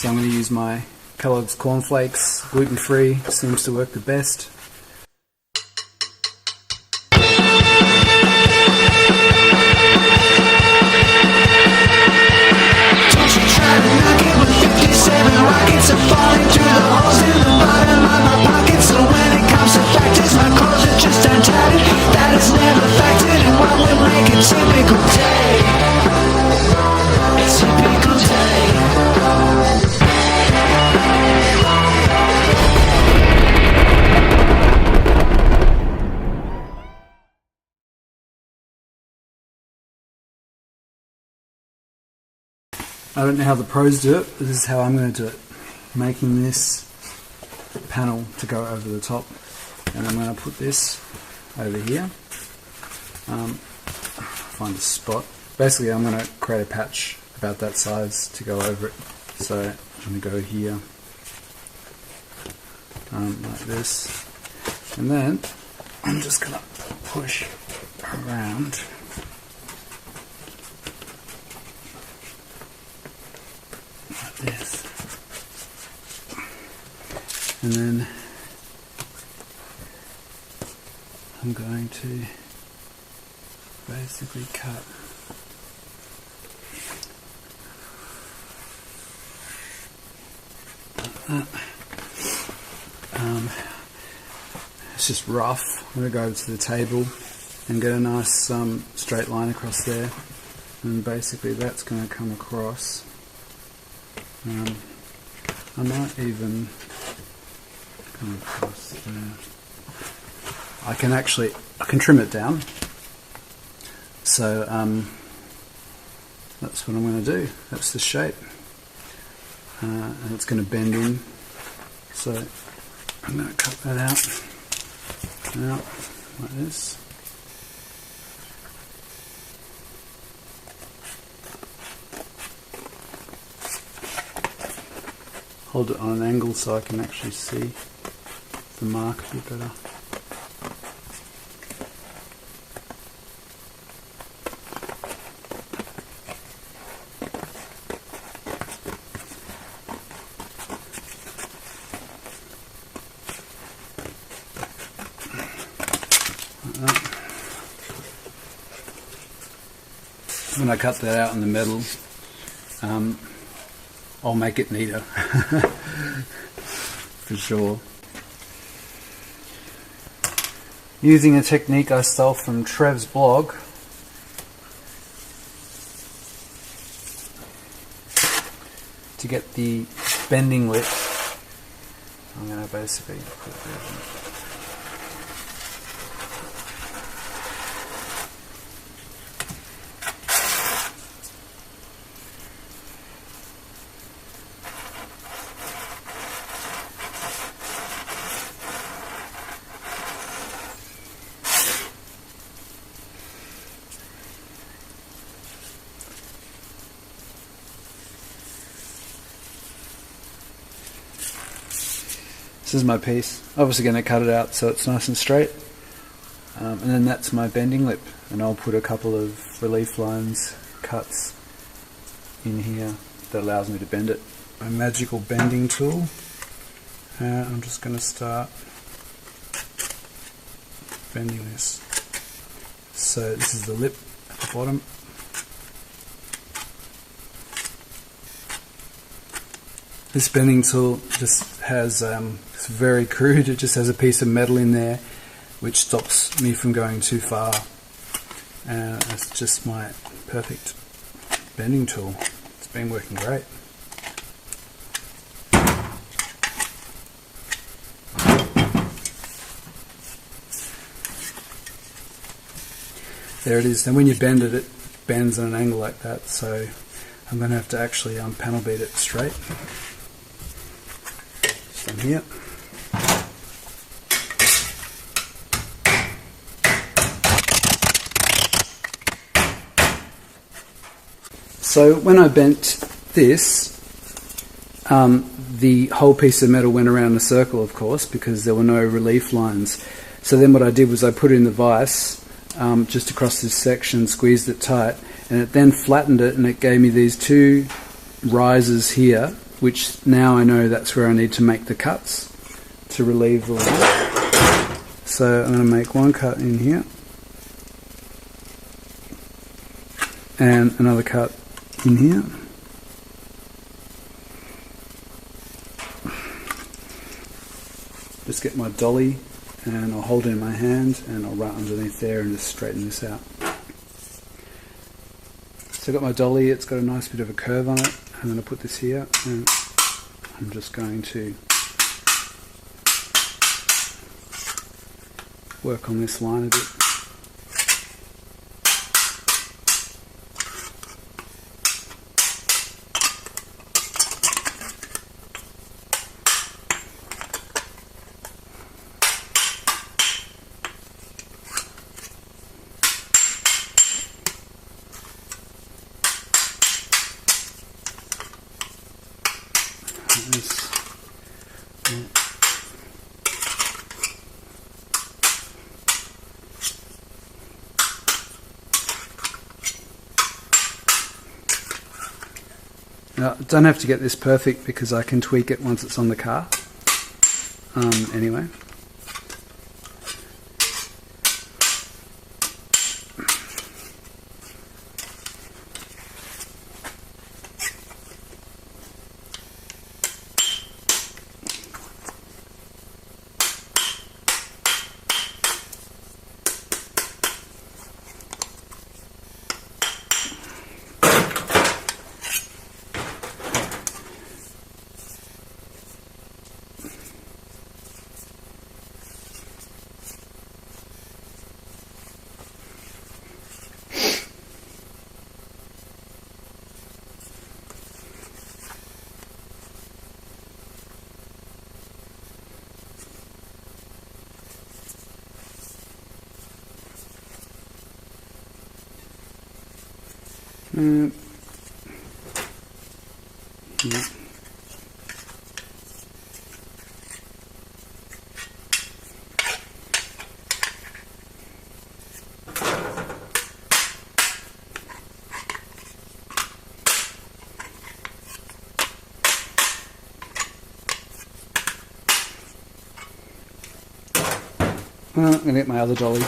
So I'm going to use my Kellogg's Cornflakes, gluten-free, seems to work the best. I don't know how the pros do it, but this is how I'm going to do it. Making this panel to go over the top, and I'm going to put this over here. Find a spot. Basically I'm going to create a patch about that size to go over it. So I'm going to go here like this, and then I'm just going to push around like this, and then I'm going to basically cut like that. It's just rough. I'm going to go over to the table and get a nice straight line across there, and basically that's going to come across. I might even come across there. I can trim it down. So that's what I'm going to do. That's the shape, and it's going to bend in. So I'm going to cut that out now like this. Hold it on an angle so I can actually see the mark a bit better. When I cut that out in the metal, I'll make it neater for sure. Using a technique I stole from Trev's blog, to get the bending lip, I'm going to basically put it This is my piece. Obviously going to cut it out so it's nice and straight, and then that's my bending lip, and I'll put a couple of relief lines, cuts in here that allows me to bend it. My magical bending tool, I'm just going to start bending this. So this is the lip at the bottom. This bending tool just has, it's very crude, it just has a piece of metal in there which stops me from going too far. And it's just my perfect bending tool. It's been working great. There it is. Then when you bend it, it bends at an angle like that, so I'm going to have to actually panel beat it straight. From here. So when I bent this, the whole piece of metal went around a circle, of course, because there were no relief lines. So then what I did was I put in the vise just across this section, squeezed it tight, and it then flattened it, and it gave me these two rises here, which now I know that's where I need to make the cuts to relieve the line. So I'm going to make one cut in here and another cut in here. Just get my dolly and I'll hold it in my hand and I'll right underneath there and just straighten this out. So I've got my dolly, it's got a nice bit of a curve on it. I'm going to put this here and I'm just going to work on this line a bit. Now, I don't have to get this perfect because I can tweak it once it's on the car. Anyway. Yeah. I'm going to get my other dolly.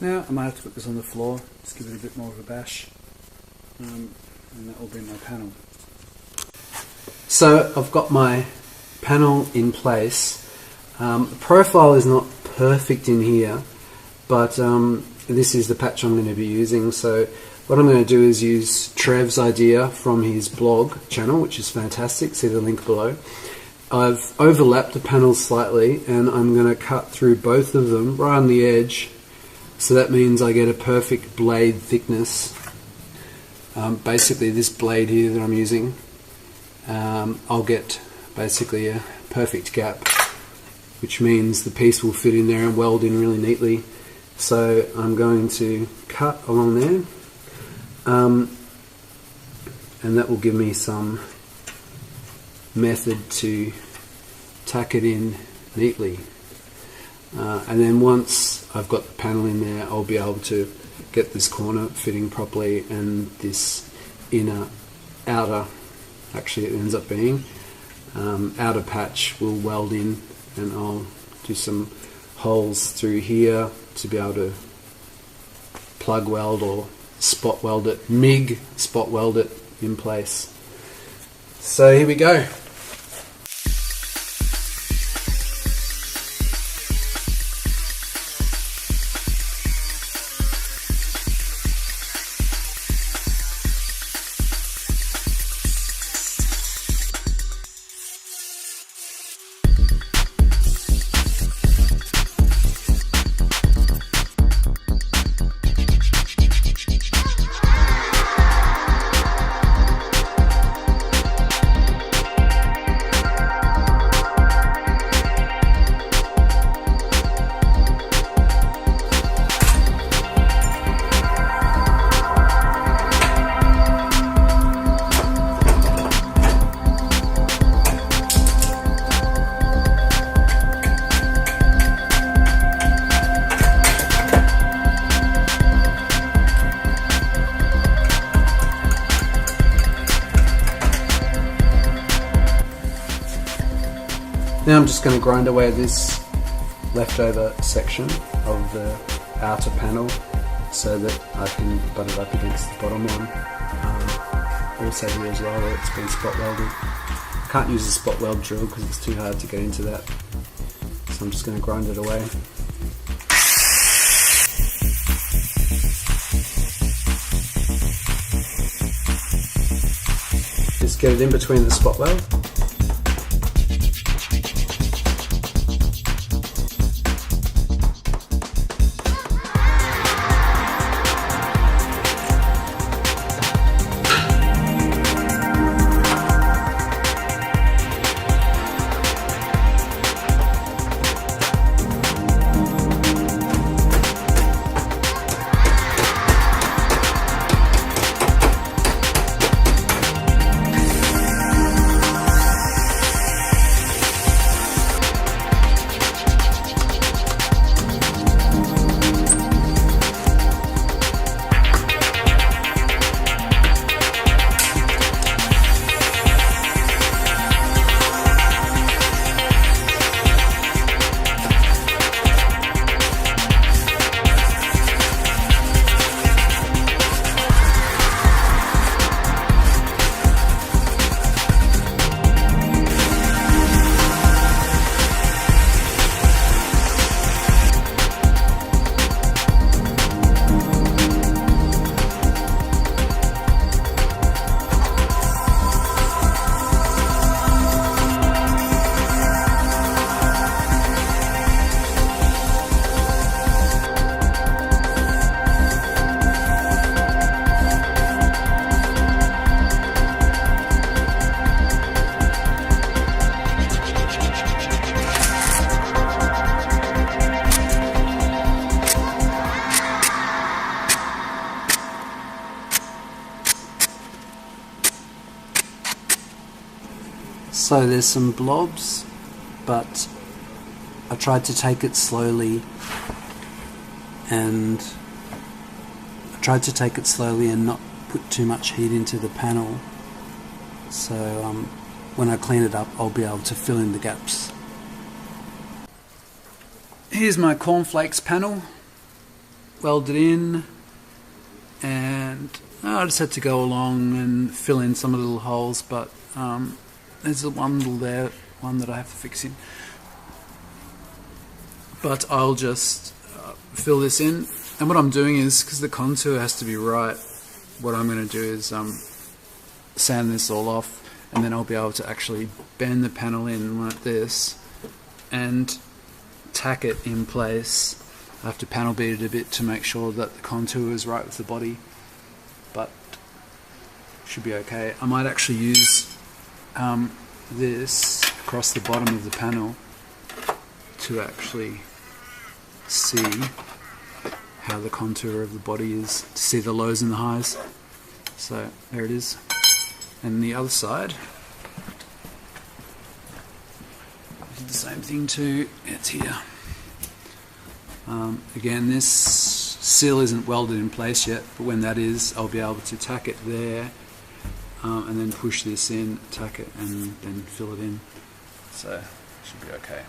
Now I might have to put this on the floor, just give it a bit more of a bash, and that will be my panel. So I've got my panel in place. The profile is not perfect in here, but this is the patch I'm going to be using. So what I'm going to do is use Trev's idea from his blog channel, which is fantastic, see the link below. I've overlapped the panels slightly and I'm going to cut through both of them right on the edge. So that means I get a perfect blade thickness. Basically this blade here that I'm using, I'll get basically a perfect gap, which means the piece will fit in there and weld in really neatly. So I'm going to cut along there, and that will give me some method to tack it in neatly. And then once I've got the panel in there, I'll be able to get this corner fitting properly and this outer, actually it ends up being, outer patch will weld in, and I'll do some holes through here to be able to plug weld or spot weld it, MIG spot weld it in place. So here we go. Now I'm just going to grind away this leftover section of the outer panel so that I can butt it up against the bottom one. Also here as well where it's been spot welded. I can't use a spot weld drill because it's too hard to get into that, so I'm just going to grind it away. Just get it in between the spot weld. So there's some blobs, but I tried to take it slowly and not put too much heat into the panel, so when I clean it up I'll be able to fill in the gaps. Here's my Cornflakes panel, welded in, and I just had to go along and fill in some of the little holes, but there's one that I have to fix in. But I'll just fill this in, and what I'm doing is, because the contour has to be right, what I'm going to do is sand this all off, and then I'll be able to actually bend the panel in like this and tack it in place. I have to panel beat it a bit to make sure that the contour is right with the body, but should be okay. I might actually use this across the bottom of the panel to actually see how the contour of the body is, to see the lows and the highs. So there it is. And the other side, I did the same thing too. It's here. Again, this seal isn't welded in place yet, but when that is, I'll be able to tack it there, and then push this in, tack it, and then fill it in. So it should be okay.